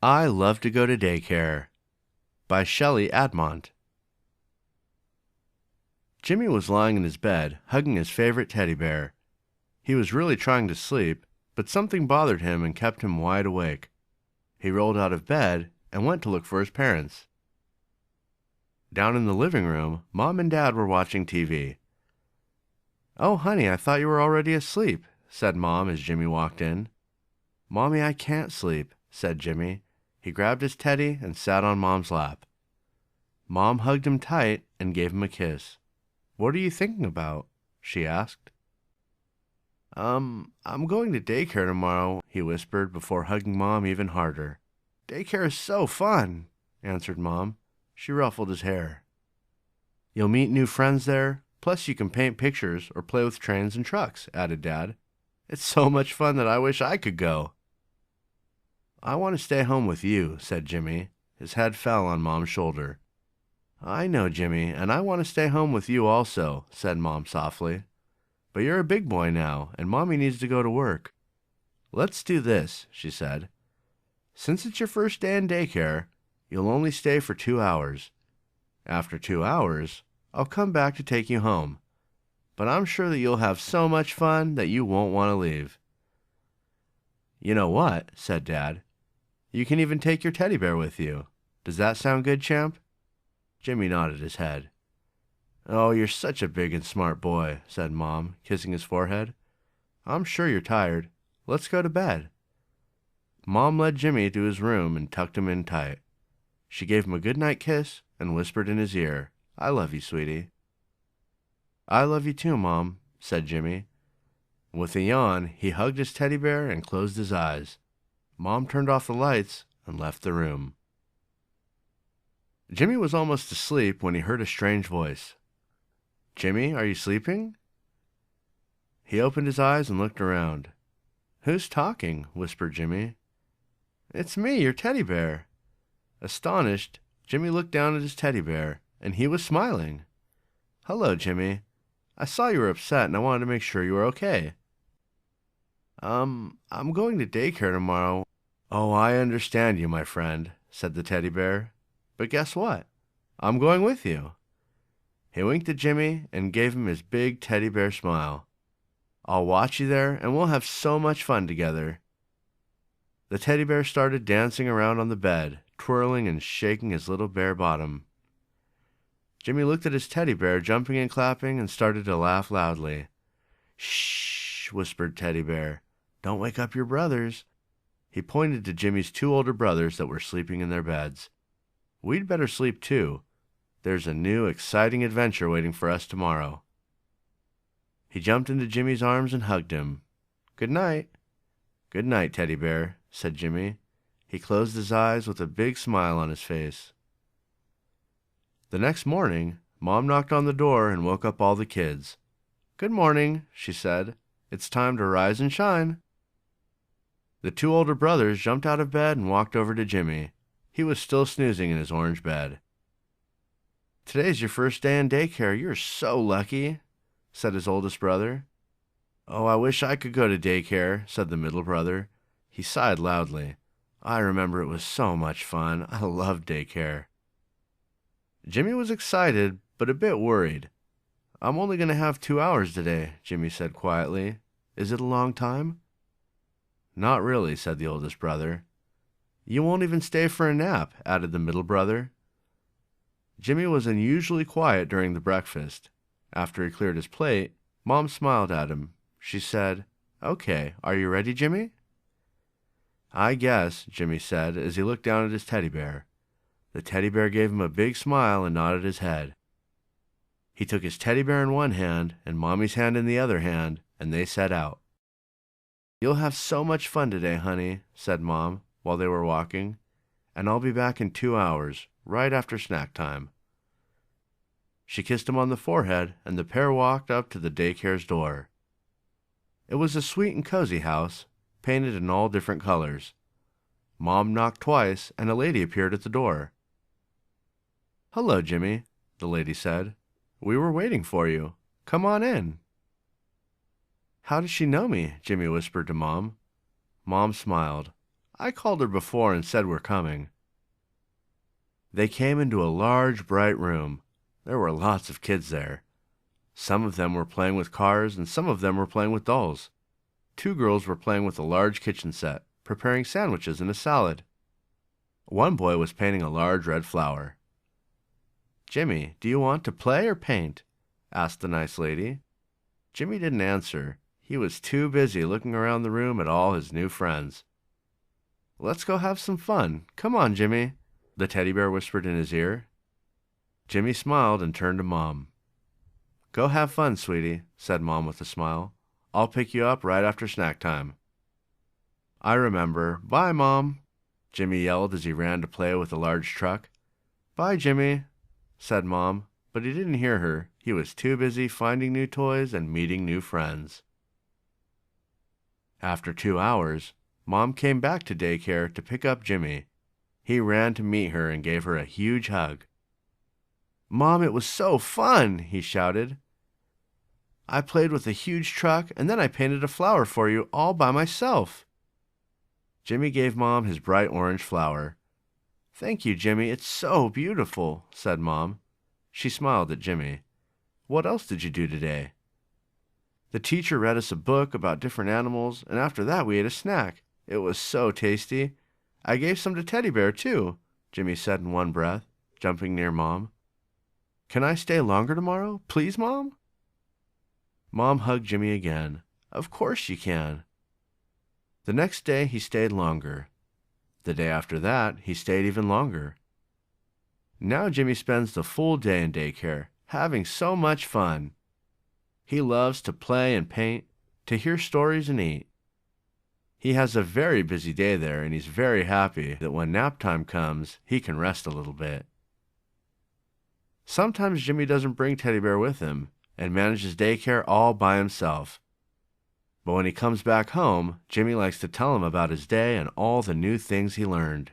I Love to Go to Daycare by Shelley Admont. Jimmy was lying in his bed, hugging his favorite teddy bear. He was really trying to sleep, but something bothered him and kept him wide awake. He rolled out of bed and went to look for his parents. Down in the living room, Mom and Dad were watching TV. "Oh, honey, I thought you were already asleep," said Mom as Jimmy walked in. "Mommy, I can't sleep," said Jimmy. He grabbed his teddy and sat on Mom's lap. Mom hugged him tight and gave him a kiss. "What are you thinking about?" she asked. I'm going to daycare tomorrow," he whispered before hugging Mom even harder. "Daycare is so fun," answered Mom. She ruffled his hair. "You'll meet new friends there, plus you can paint pictures or play with trains and trucks," added Dad. "It's so much fun that I wish I could go." "I want to stay home with you," said Jimmy. His head fell on Mom's shoulder. "I know, Jimmy, and I want to stay home with you also," said Mom softly. "But you're a big boy now, and Mommy needs to go to work." "Let's do this," she said. "Since it's your first day in daycare, you'll only stay for 2 hours. After 2 hours, I'll come back to take you home. But I'm sure that you'll have so much fun that you won't want to leave." "You know what?" said Dad. "You can even take your teddy bear with you. Does that sound good, champ?" Jimmy nodded his head. "Oh, you're such a big and smart boy," said Mom, kissing his forehead. "I'm sure you're tired. Let's go to bed." Mom led Jimmy to his room and tucked him in tight. She gave him a good-night kiss and whispered in his ear, "I love you, sweetie." "I love you too, Mom," said Jimmy. With a yawn, he hugged his teddy bear and closed his eyes. Mom turned off the lights and left the room. Jimmy was almost asleep when he heard a strange voice. "Jimmy, are you sleeping?" He opened his eyes and looked around. "Who's talking?" whispered Jimmy. "It's me, your teddy bear." Astonished, Jimmy looked down at his teddy bear, and he was smiling. "Hello, Jimmy. I saw you were upset, and I wanted to make sure you were okay." I'm going to daycare tomorrow." "Oh, I understand you, my friend," said the teddy bear. "But guess what? I'm going with you." He winked at Jimmy and gave him his big teddy bear smile. "I'll watch you there, and we'll have so much fun together." The teddy bear started dancing around on the bed, twirling and shaking his little bare bottom. Jimmy looked at his teddy bear jumping and clapping and started to laugh loudly. "Shh," whispered Teddy Bear. "Don't wake up your brothers." He pointed to Jimmy's 2 older brothers that were sleeping in their beds. "We'd better sleep too. There's a new, exciting adventure waiting for us tomorrow." He jumped into Jimmy's arms and hugged him. "Good night." "Good night, Teddy Bear," said Jimmy. He closed his eyes with a big smile on his face. The next morning, Mom knocked on the door and woke up all the kids. "Good morning," she said. "It's time to rise and shine." The 2 older brothers jumped out of bed and walked over to Jimmy. He was still snoozing in his orange bed. "Today's your first day in daycare. You're so lucky," said his oldest brother. "Oh, I wish I could go to daycare," said the middle brother. He sighed loudly. "I remember it was so much fun. I loved daycare." Jimmy was excited, but a bit worried. "I'm only going to have 2 hours today," Jimmy said quietly. "Is it a long time?" "Not really," said the oldest brother. "You won't even stay for a nap," added the middle brother. Jimmy was unusually quiet during the breakfast. After he cleared his plate, Mom smiled at him. She said, "Okay, are you ready, Jimmy?" "I guess," Jimmy said as he looked down at his teddy bear. The teddy bear gave him a big smile and nodded his head. He took his teddy bear in one hand and Mommy's hand in the other hand, and they set out. "You'll have so much fun today, honey," said Mom while they were walking, "and I'll be back in 2 hours, right after snack time." She kissed him on the forehead, and the pair walked up to the daycare's door. It was a sweet and cozy house, painted in all different colors. Mom knocked twice, and a lady appeared at the door. "Hello, Jimmy," the lady said. "We were waiting for you. Come on in." "How does she know me?" Jimmy whispered to Mom. Mom smiled. I called her before and said we're coming." They came into a large, bright room. There were lots of kids there. Some of them were playing with cars and some of them were playing with dolls. 2 girls were playing with a large kitchen set, preparing sandwiches and a salad. One boy was painting a large red flower. "Jimmy, do you want to play or paint?" asked the nice lady. Jimmy didn't answer. He was too busy looking around the room at all his new friends. "Let's go have some fun. Come on, Jimmy," the teddy bear whispered in his ear. Jimmy smiled and turned to Mom. "Go have fun, sweetie," said Mom with a smile. "I'll pick you up right after snack time." "I remember. Bye, Mom," Jimmy yelled as he ran to play with a large truck. "Bye, Jimmy," said Mom, but he didn't hear her. He was too busy finding new toys and meeting new friends. After 2 hours, Mom came back to daycare to pick up Jimmy. He ran to meet her and gave her a huge hug. "Mom, it was so fun!" he shouted. "I played with a huge truck and then I painted a flower for you all by myself." Jimmy gave Mom his bright orange flower. "Thank you, Jimmy. It's so beautiful," said Mom. She smiled at Jimmy. "What else did you do today?" "The teacher read us a book about different animals, and after that we ate a snack. It was so tasty. I gave some to Teddy Bear, too," Jimmy said in one breath, jumping near Mom. "Can I stay longer tomorrow? Please, Mom?" Mom hugged Jimmy again. "Of course you can." The next day he stayed longer. The day after that he stayed even longer. Now Jimmy spends the full day in daycare, having so much fun. He loves to play and paint, to hear stories and eat. He has a very busy day there, and he's very happy that when nap time comes, he can rest a little bit. Sometimes Jimmy doesn't bring Teddy Bear with him and manages daycare all by himself. But when he comes back home, Jimmy likes to tell him about his day and all the new things he learned.